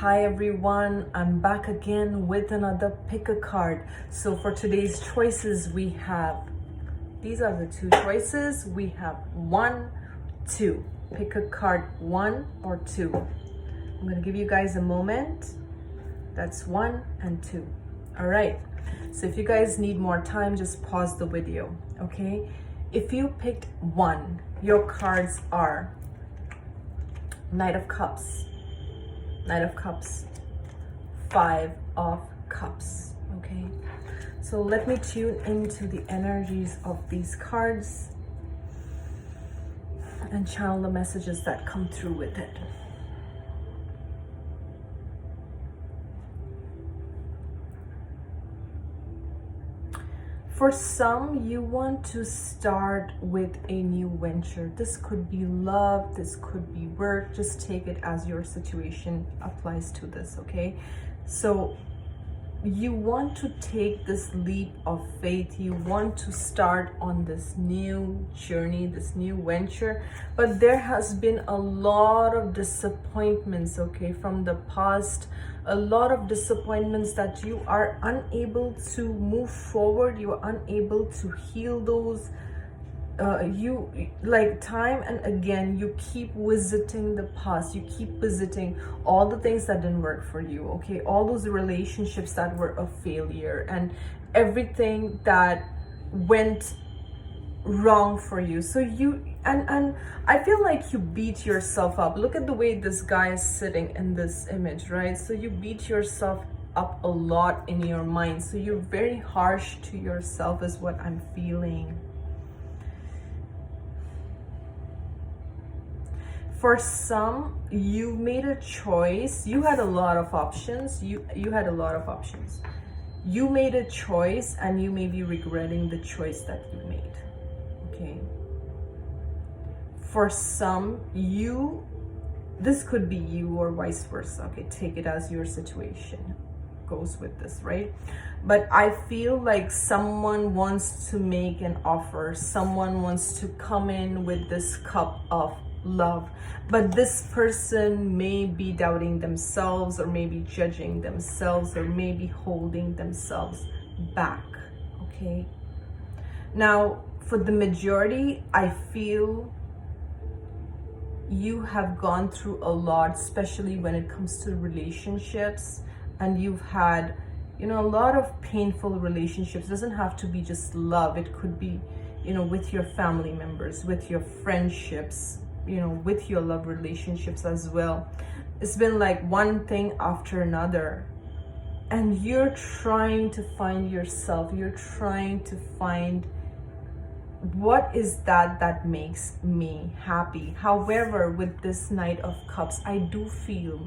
Hi everyone, I'm back again with another pick a card. So for today's choices we have, these are the two choices. We have 1, 2. Pick a card 1 or 2. I'm gonna give you guys a moment. That's 1 and 2. All right, so if you guys need more time, just pause the video, okay? If you picked 1, your cards are Knight of Cups, 5 of Cups, okay? So let me tune into the energies of these cards and channel the messages that come through with it. For some, you want to start with a new venture. This could be love, this could be work. Just take it as your situation applies to this, okay? So you want to take this leap of faith. You want to start on this new journey, this new venture. But there has been a lot of disappointments, okay, from the past. A lot of disappointments that you are unable to move forward. You are unable to heal those. You like time and again you keep visiting the past, you keep visiting all the things that didn't work for you, okay, all those relationships that were a failure and everything that went wrong for you. So you and I feel like you beat yourself up. Look at the way this guy is sitting in this image, right? So you beat yourself up a lot in your mind, so you're very harsh to yourself is what I'm feeling. For some, you made a choice. You had a lot of options. You had a lot of options. You made a choice and you may be regretting the choice that you made. Okay. For some, this could be you or vice versa. Okay, take it as your situation goes with this, right? But I feel like someone wants to make an offer. Someone wants to come in with this cup of love, but this person may be doubting themselves or maybe judging themselves or maybe holding themselves back, okay? Now, for the majority, I feel you have gone through a lot, especially when it comes to relationships, and you've had, a lot of painful relationships. It doesn't have to be just love. It could be, with your family members, with your friendships, with your love relationships as well. It's been like one thing after another, and you're trying to find yourself. You're trying to find what is that makes me happy. However, with this Knight of Cups, I do feel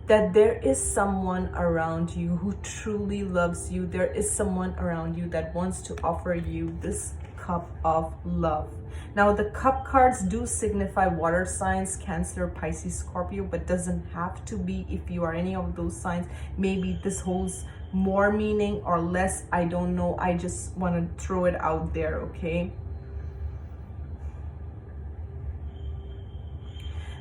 that there is someone around you who truly loves you. There is someone around you that wants to offer you this cup of love. Now, the cup cards do signify water signs, Cancer, Pisces, Scorpio, but doesn't have to be. If you are any of those signs, maybe this holds more meaning or less. I don't know. I just want to throw it out there, okay?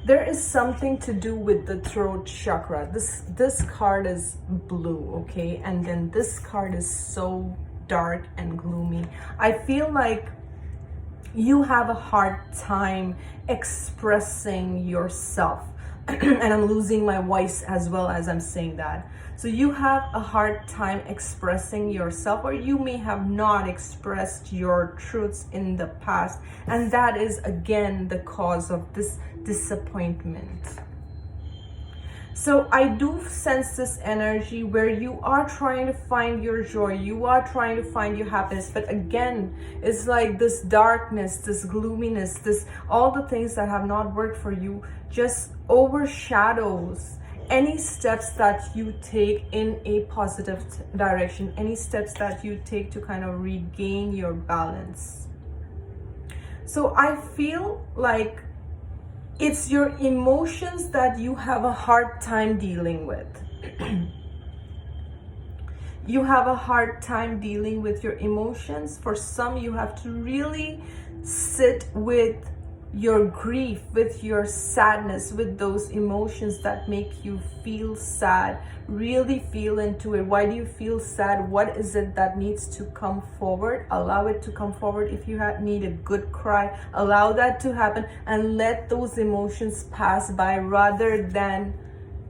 There is something to do with the throat chakra. This card is blue, okay? And then this card is so dark and gloomy. I feel like you have a hard time expressing yourself. And I'm losing my voice as well as I'm saying that. So you have a hard time expressing yourself, or you may have not expressed your truths in the past. And that is again the cause of this disappointment. So I do sense this energy where you are trying to find your joy, you are trying to find your happiness, but again, it's like this darkness, this gloominess, all the things that have not worked for you just overshadows any steps that you take in a positive direction, any steps that you take to kind of regain your balance. So I feel like it's your emotions that you have a hard time dealing with. You have a hard time dealing with your emotions. For some, you have to really sit with your grief, with your sadness, with those emotions that make you feel sad. Really feel into it. Why do you feel sad? What is it that needs to come forward? Allow it to come forward. If you need a good cry, allow that to happen and let those emotions pass by, rather than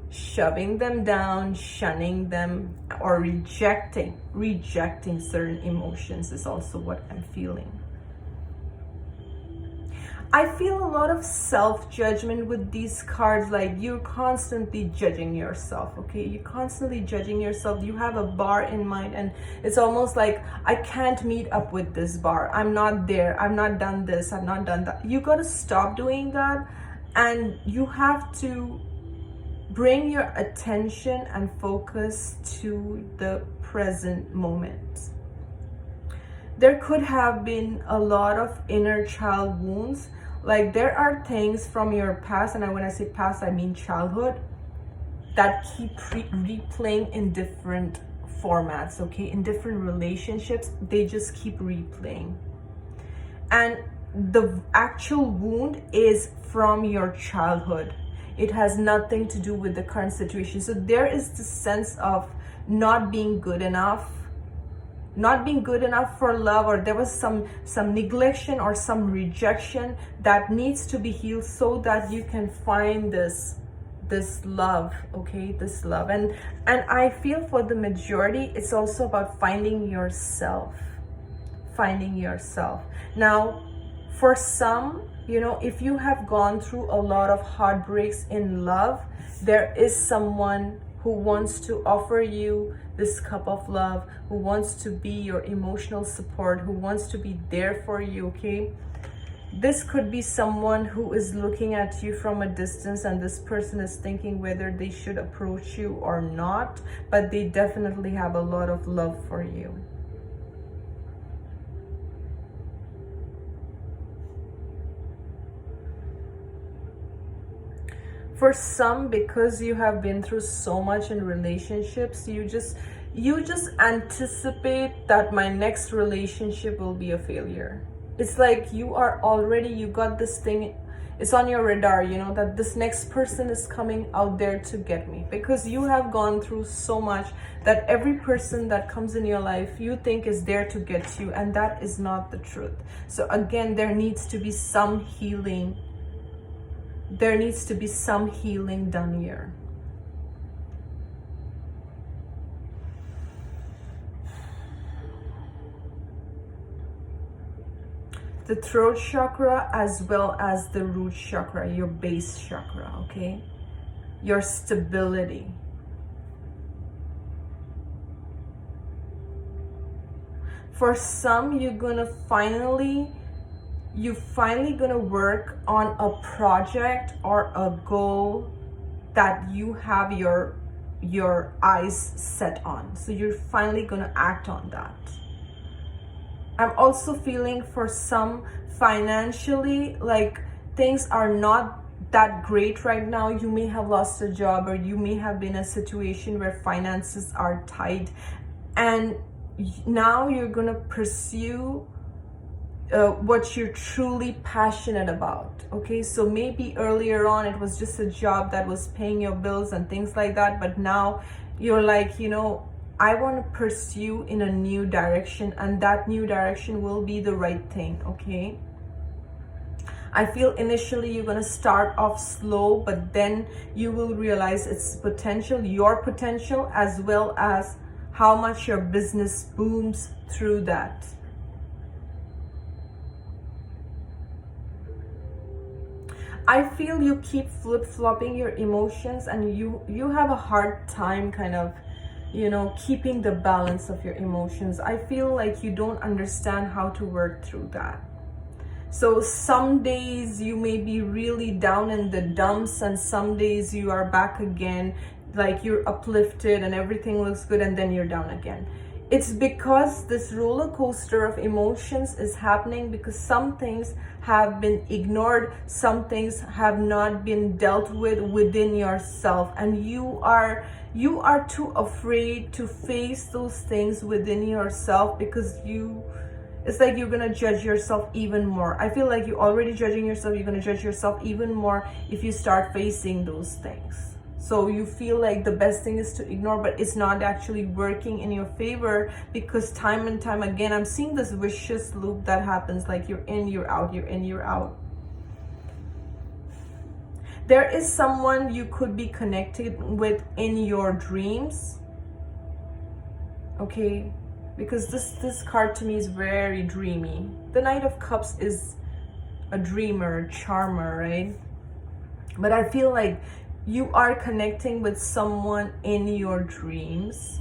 shoving them down, shunning them, or rejecting certain emotions is also what I'm feeling. I feel a lot of self-judgment with these cards, like you're constantly judging yourself, okay? You're constantly judging yourself. You have a bar in mind and it's almost like, I can't meet up with this bar. I'm not there. I've not done this. I've not done that. You got to stop doing that, and you have to bring your attention and focus to the present moment. There could have been a lot of inner child wounds. Like there are things from your past, and when I say past, I mean childhood, that keep replaying in different formats, okay? In different relationships, they just keep replaying. And the actual wound is from your childhood. It has nothing to do with the current situation. So there is the sense of not being good enough, for love, or there was some neglection or some rejection that needs to be healed so that you can find this love, okay? This love. And I feel for the majority, it's also about finding yourself. Now, for some, you know, if you have gone through a lot of heartbreaks in love, there is someone who wants to offer you this cup of love, who wants to be your emotional support, who wants to be there for you, okay? This could be someone who is looking at you from a distance, and this person is thinking whether they should approach you or not, but they definitely have a lot of love for you. For some, because you have been through so much in relationships, you just anticipate that my next relationship will be a failure. It's like you got this thing, it's on your radar, you know, that this next person is coming out there to get me, because you have gone through so much that every person that comes in your life you think is there to get you, and that is not the truth. So again, there needs to be some healing. There needs to be some healing done here. The throat chakra as well as the root chakra, your base chakra, okay? Your stability. For some, you're finally gonna work on a project or a goal that you have your eyes set on. So you're finally gonna act on that. I'm also feeling for some financially, like things are not that great right now. You may have lost a job, or you may have been in a situation where finances are tight, and now you're gonna pursue what you're truly passionate about, okay? So maybe earlier on it was just a job that was paying your bills and things like that, but now you're like, you know, I want to pursue in a new direction, and that new direction will be the right thing, okay? I feel initially you're going to start off slow, but then you will realize its potential, your potential, as well as how much your business booms through that. I feel you keep flip-flopping your emotions, and you have a hard time kind of, you know, keeping the balance of your emotions. I feel like you don't understand how to work through that. So some days you may be really down in the dumps, and some days you are back again, like you're uplifted and everything looks good, and then you're down again. It's because this roller coaster of emotions is happening because some things have been ignored, some things have not been dealt with within yourself, and you are too afraid to face those things within yourself because It's like you're gonna judge yourself even more. I feel like you're already judging yourself. You're gonna judge yourself even more if you start facing those things. So you feel like the best thing is to ignore, but it's not actually working in your favor, because time and time again, I'm seeing this vicious loop that happens, like you're in, you're out, you're in, you're out. There is someone you could be connected with in your dreams, okay? Because this card to me is very dreamy. The Knight of Cups is a dreamer, charmer, right? But I feel like you are connecting with someone in your dreams,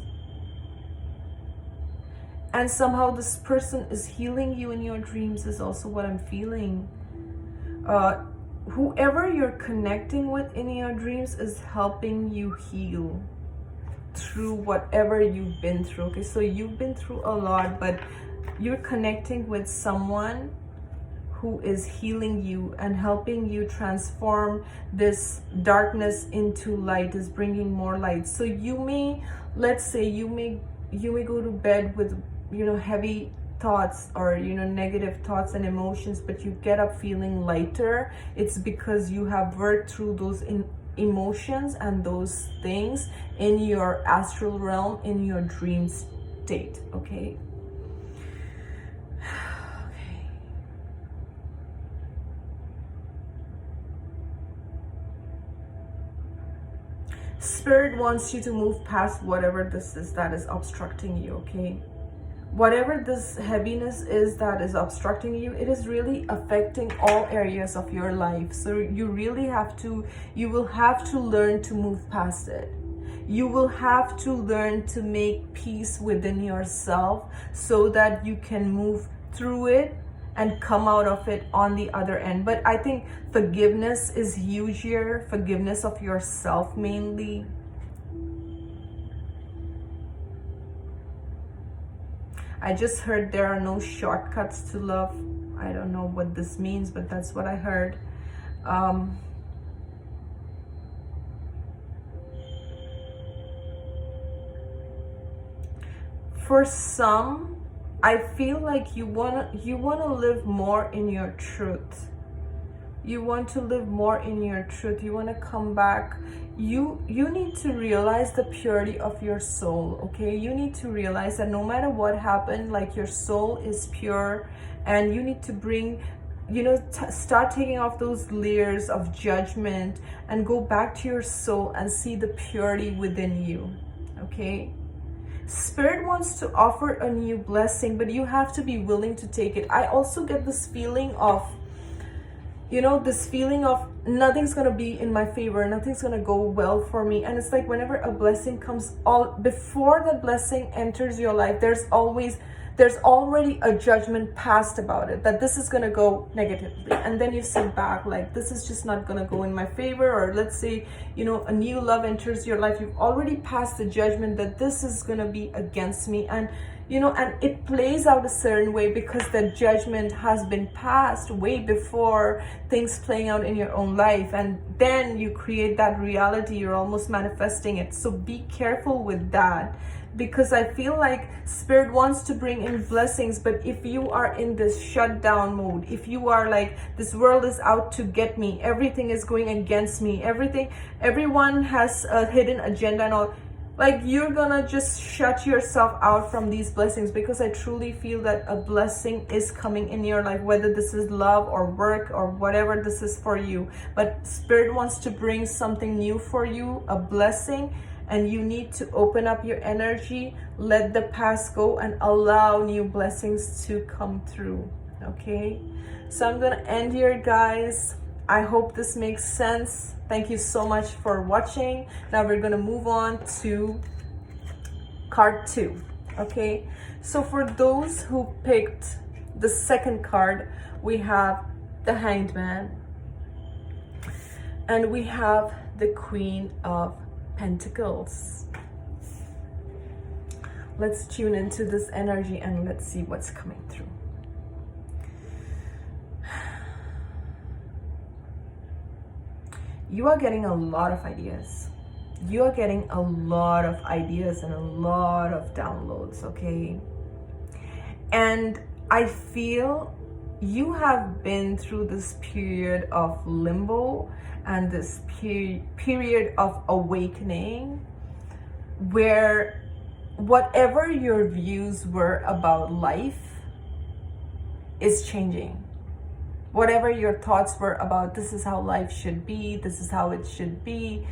and somehow this person is healing you in your dreams is also what I'm feeling. Whoever you're connecting with in your dreams is helping you heal through whatever you've been through. Okay, so you've been through a lot, but you're connecting with someone who is healing you and helping you transform this darkness into light, is bringing more light. So you may, let's say you may go to bed with, you know, heavy thoughts or, you know, negative thoughts and emotions, but you get up feeling lighter. It's because you have worked through those emotions and those things in your astral realm, in your dream state. Okay. Spirit wants you to move past whatever this is that is obstructing you, okay? Whatever this heaviness is that is obstructing you, it is really affecting all areas of your life. So you will have to learn to move past it. You will have to learn to make peace within yourself so that you can move through it and come out of it on the other end. But I think forgiveness is huge here. Forgiveness of yourself mainly. I just heard there are no shortcuts to love. I don't know what this means, but that's what I heard. For some, I feel like you wanna live more in your truth. You want to live more in your truth. You want to come back. You need to realize the purity of your soul, okay? You need to realize that no matter what happened, like your soul is pure, and you need to bring, you know, start taking off those layers of judgment and go back to your soul and see the purity within you, okay? Spirit wants to offer a new blessing, but you have to be willing to take it. I also get this feeling of, you know, this feeling of nothing's gonna be in my favor, nothing's gonna go well for me. And it's like whenever a blessing comes, before the blessing enters your life, there's already a judgment passed about it, that this is gonna go negatively. And then you sit back like, this is just not gonna go in my favor. Or let's say, you know, a new love enters your life. You've already passed the judgment that this is gonna be against me. And, you know, and it plays out a certain way because the judgment has been passed way before things playing out in your own life. And then you create that reality, you're almost manifesting it. So be careful with that, because I feel like Spirit wants to bring in blessings, but if you are in this shutdown mode, if you are like, this world is out to get me, everything is going against me, everyone has a hidden agenda and all, like, you're gonna just shut yourself out from these blessings, because I truly feel that a blessing is coming in your life, whether this is love or work or whatever this is for you. But Spirit wants to bring something new for you, a blessing, and you need to open up your energy, let the past go, and allow new blessings to come through, okay? So I'm gonna end here, guys. I hope this makes sense. Thank you so much for watching. Now we're gonna move on to card 2, okay? So for those who picked the second card, we have the Hanged Man, and we have the Queen of Pentacles. Let's tune into this energy and let's see what's coming through. You are getting a lot of ideas. You are getting a lot of ideas and a lot of downloads, okay? And I feel you have been through this period of limbo and this period of awakening where whatever your views were about life is changing. Whatever your thoughts were about this is how life should be, this is how it should be,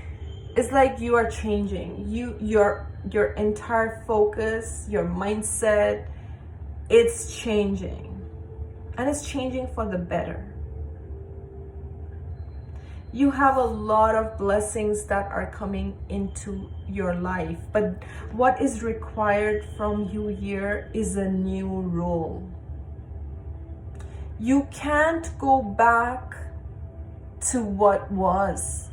it's like you are changing. Your entire focus, your mindset, it's changing. And it's changing for the better. You have a lot of blessings that are coming into your life, but what is required from you here is a new role. You can't go back to what was.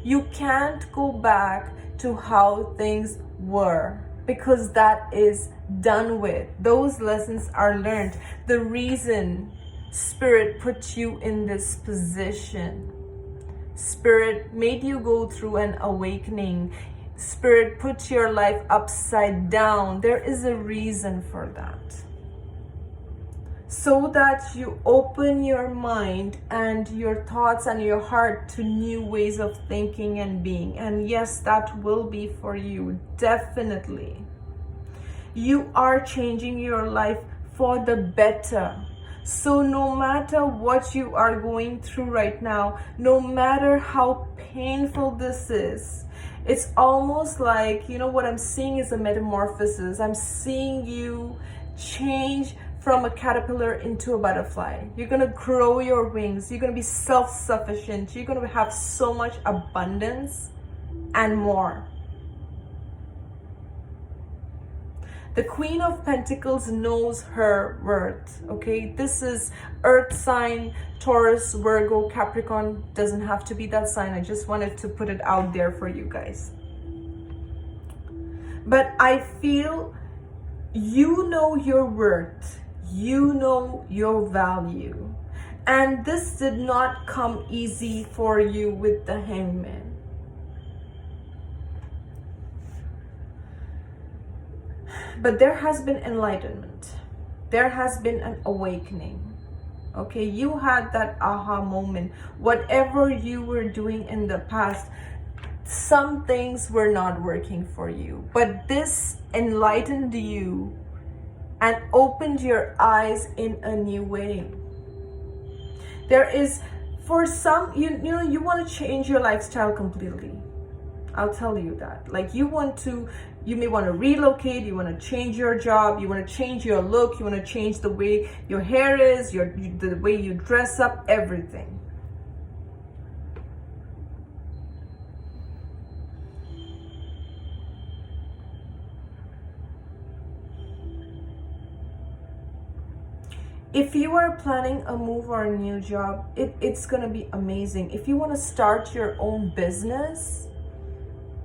You can't go back to how things were, because that is done with. Those lessons are learned. The reason Spirit put you in this position, Spirit made you go through an awakening, Spirit put your life upside down, there is a reason for that. So that you open your mind and your thoughts and your heart to new ways of thinking and being. And yes, that will be for you, definitely. You are changing your life for the better. So no matter what you are going through right now, no matter how painful this is, it's almost like, you know, what I'm seeing is a metamorphosis. I'm seeing you change from a caterpillar into a butterfly. You're gonna grow your wings. You're gonna be self-sufficient. You're gonna have so much abundance and more. The Queen of Pentacles knows her worth, okay? This is Earth sign, Taurus, Virgo, Capricorn. Doesn't have to be that sign. I just wanted to put it out there for you guys. But I feel you know your worth. You know your value. And this did not come easy for you with the Hangman. But there has been enlightenment. There has been an awakening. Okay, you had that aha moment. Whatever you were doing in the past, some things were not working for you. But this enlightened you and opened your eyes in a new way. There is, for some, you know, you want to change your lifestyle completely. I'll tell you that. Like you may want to relocate, you want to change your job, you want to change your look, you want to change the way your hair is, the way you dress up, everything. If you are planning a move or a new job, it's going to be amazing. If you want to start your own business,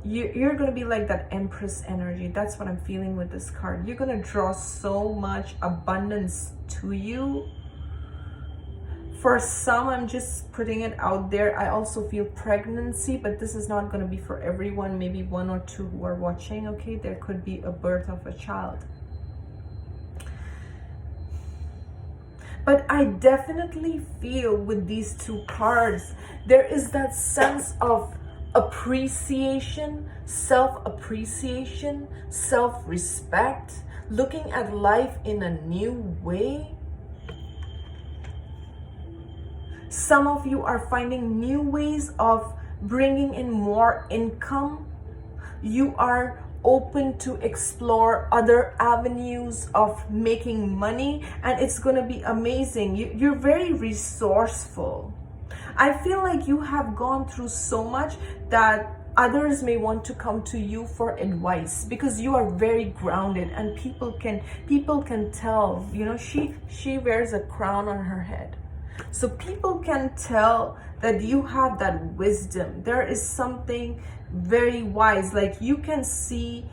you're going to be like that Empress energy. That's what I'm feeling with this card. You're going to draw so much abundance to you. For some, I'm just putting it out there. I also feel pregnancy, but this is not going to be for everyone. Maybe one or two who are watching, okay? There could be a birth of a child. But I definitely feel with these two cards, there is that sense of appreciation, self-appreciation, self-respect, looking at life in a new way. Some of you are finding new ways of bringing in more income. You are open to explore other avenues of making money, and it's going to be amazing. You're very resourceful. I feel like you have gone through so much that others may want to come to you for advice because you are very grounded, and people can tell, you know, she wears a crown on her head. So people can tell that you have that wisdom. There is something very wise, like you can see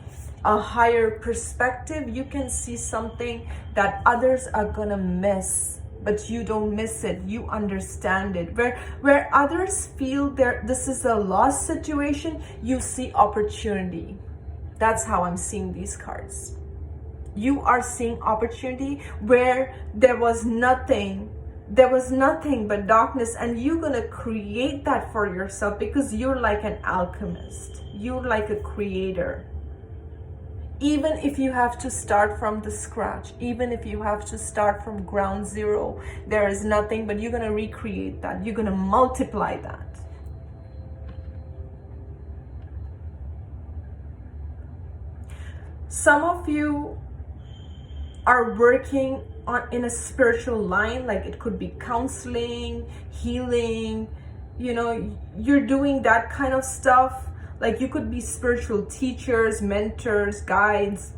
a higher perspective. You can see something that others are gonna miss, but you don't miss it. You understand it. Where others feel this is a lost situation, you see opportunity. That's how I'm seeing these cards. You are seeing opportunity where there was nothing but darkness, and you're gonna create that for yourself because you're like an alchemist. You're like a creator. Even if you have to start from the scratch, even if you have to start from ground zero, there is nothing, but you're gonna recreate that. You're gonna multiply that. Some of you are working in a spiritual line, like it could be counseling, healing, you're doing that kind of stuff. Like you could be spiritual teachers, mentors, guides,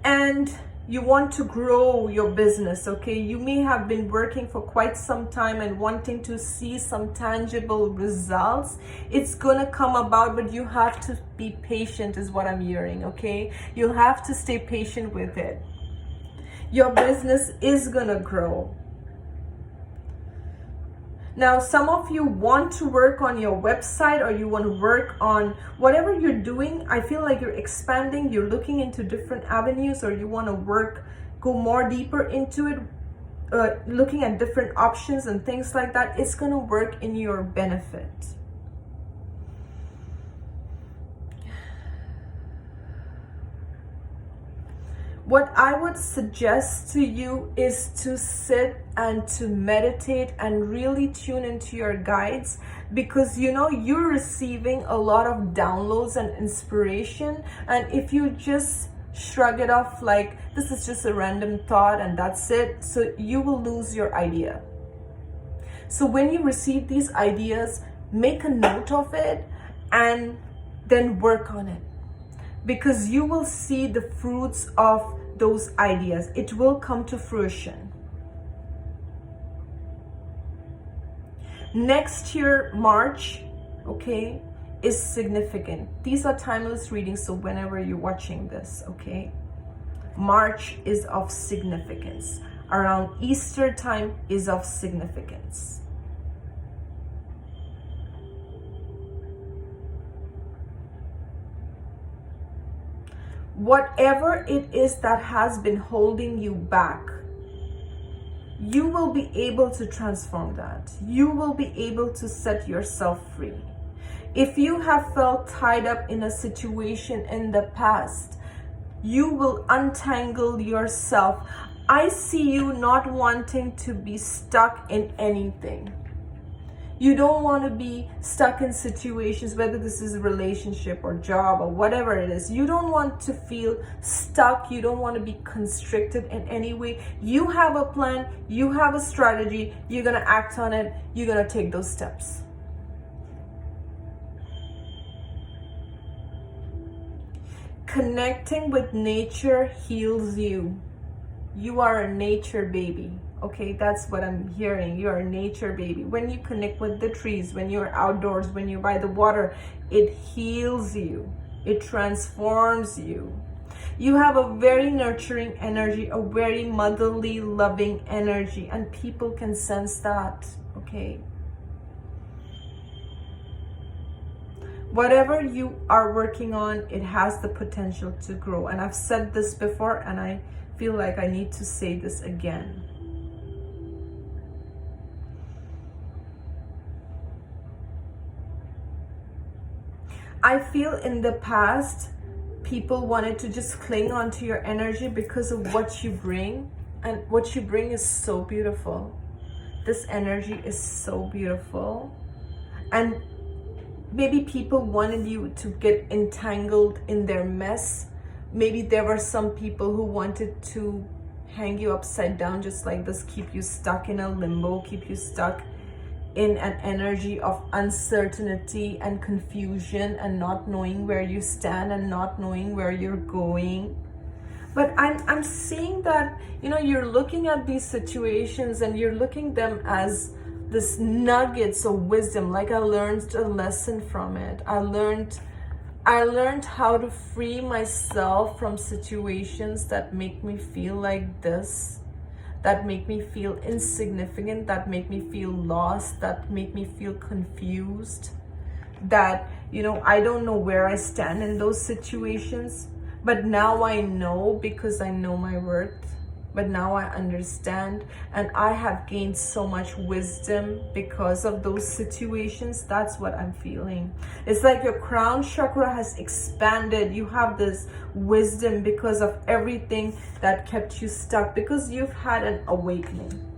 and you want to grow your business, okay? You may have been working for quite some time and wanting to see some tangible results. It's gonna come about, but you have to be patient is what I'm hearing, okay? You'll have to stay patient with it. Your business is gonna grow. Now, some of you want to work on your website, or you want to work on whatever you're doing. I feel like you're expanding, you're looking into different avenues, or you want to go more deeper into it, looking at different options and things like that. It's going to work in your benefit. What I would suggest to you is to sit and to meditate and really tune into your guides, because you're receiving a lot of downloads and inspiration, and if you just shrug it off like this is just a random thought and that's it, so you will lose your idea. So when you receive these ideas, make a note of it and then work on it, because you will see the fruits of those ideas. It will come to fruition. Next year, March, okay, is significant. These are timeless readings, so whenever you're watching this, okay, March is of significance. Around Easter time is of significance. Whatever it is that has been holding you back, you will be able to transform that. You will be able to set yourself free. If you have felt tied up in a situation in the past, you will untangle yourself. I see you not wanting to be stuck in anything. You don't want to be stuck in situations, whether this is a relationship or job or whatever it is. You don't want to feel stuck. You don't want to be constricted in any way. You have a plan. You have a strategy. You're going to act on it. You're going to take those steps. Connecting with nature heals you. You are a nature baby. Okay, that's what I'm hearing. You're a nature baby. When you connect with the trees, when you're outdoors, when you're by the water, it heals you. It transforms you. You have a very nurturing energy, a very motherly, loving energy, and people can sense that, okay? Whatever you are working on, it has the potential to grow. And I've said this before, and I feel like I need to say this again. I feel in the past, people wanted to just cling onto your energy because of what you bring. And what you bring is so beautiful. This energy is so beautiful. And maybe people wanted you to get entangled in their mess. Maybe there were some people who wanted to hang you upside down just like this, keep you stuck in a limbo, keep you stuck in an energy of uncertainty and confusion and not knowing where you stand and not knowing where you're going. But I'm seeing that, you're looking at these situations and you're looking them as this nuggets of wisdom. Like I learned a lesson from it. I learned how to free myself from situations that make me feel like this, that make me feel insignificant, that make me feel lost, that make me feel confused, that, I don't know where I stand in those situations. But now I know, because I know my worth. But now I understand, and I have gained so much wisdom because of those situations. That's what I'm feeling. It's like your crown chakra has expanded. You have this wisdom because of everything that kept you stuck, because you've had an awakening.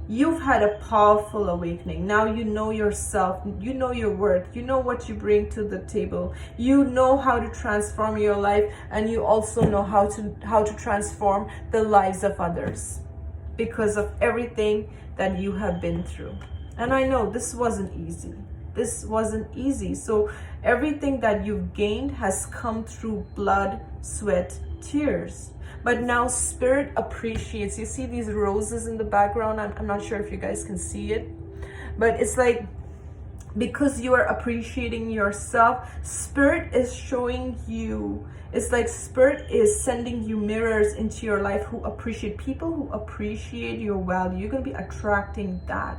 You've had a powerful awakening. Now you know yourself, you know your worth, you know what you bring to the table. You know how to transform your life, and you also know how to transform the lives of others because of everything that you have been through. And I know this wasn't easy. This wasn't easy. So everything that you've gained has come through blood, sweat, tears. But now Spirit appreciates. You see these roses in the background? I'm not sure if you guys can see it, but it's like, because you are appreciating yourself, Spirit is showing you, it's like Spirit is sending you mirrors into your life who appreciate, people who appreciate your value. You're going to be attracting that,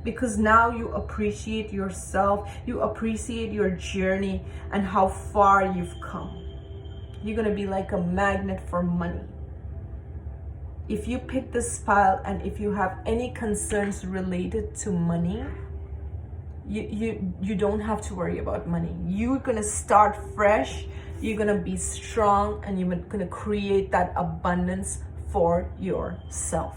because now you appreciate yourself, you appreciate your journey and how far you've come. You're going to be like a magnet for money. If you pick this pile, and if you have any concerns related to money, you don't have to worry about money. You're going to start fresh. You're going to be strong, and you're going to create that abundance for yourself.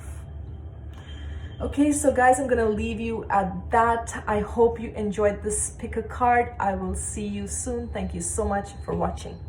Okay, so guys, I'm going to leave you at that. I hope you enjoyed this pick a card. I will see you soon. Thank you so much for watching.